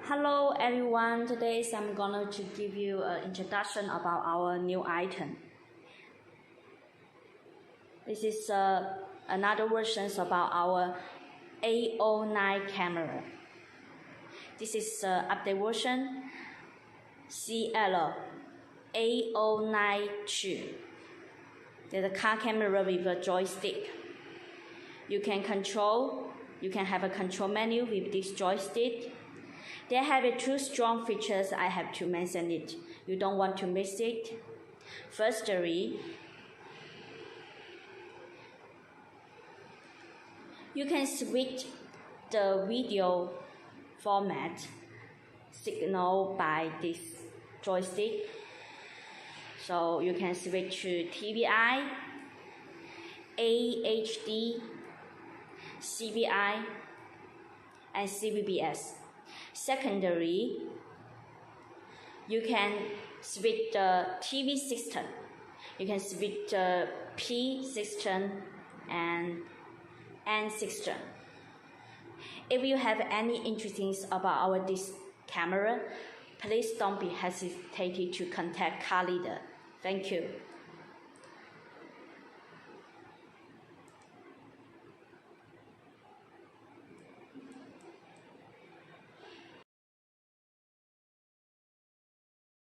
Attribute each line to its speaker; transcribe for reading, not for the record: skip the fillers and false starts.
Speaker 1: Hello everyone, today I'm going to give you an introduction about our new item. This is another version about our A09 camera. This is update version CL A092. There's a car camera with a joystick. You can have a control menu with this joystick. They have two strong features. I have to mention it. You don't want to miss it. Firstly, you can switch the video format signal by this joystick. So you can switch to TVI, AHD, CVI, and CVBS. Secondary, you can switch the TV system. You can switch the P system and N system. If you have any interesting about this camera, please don't be hesitant to contact car leader. Thank you.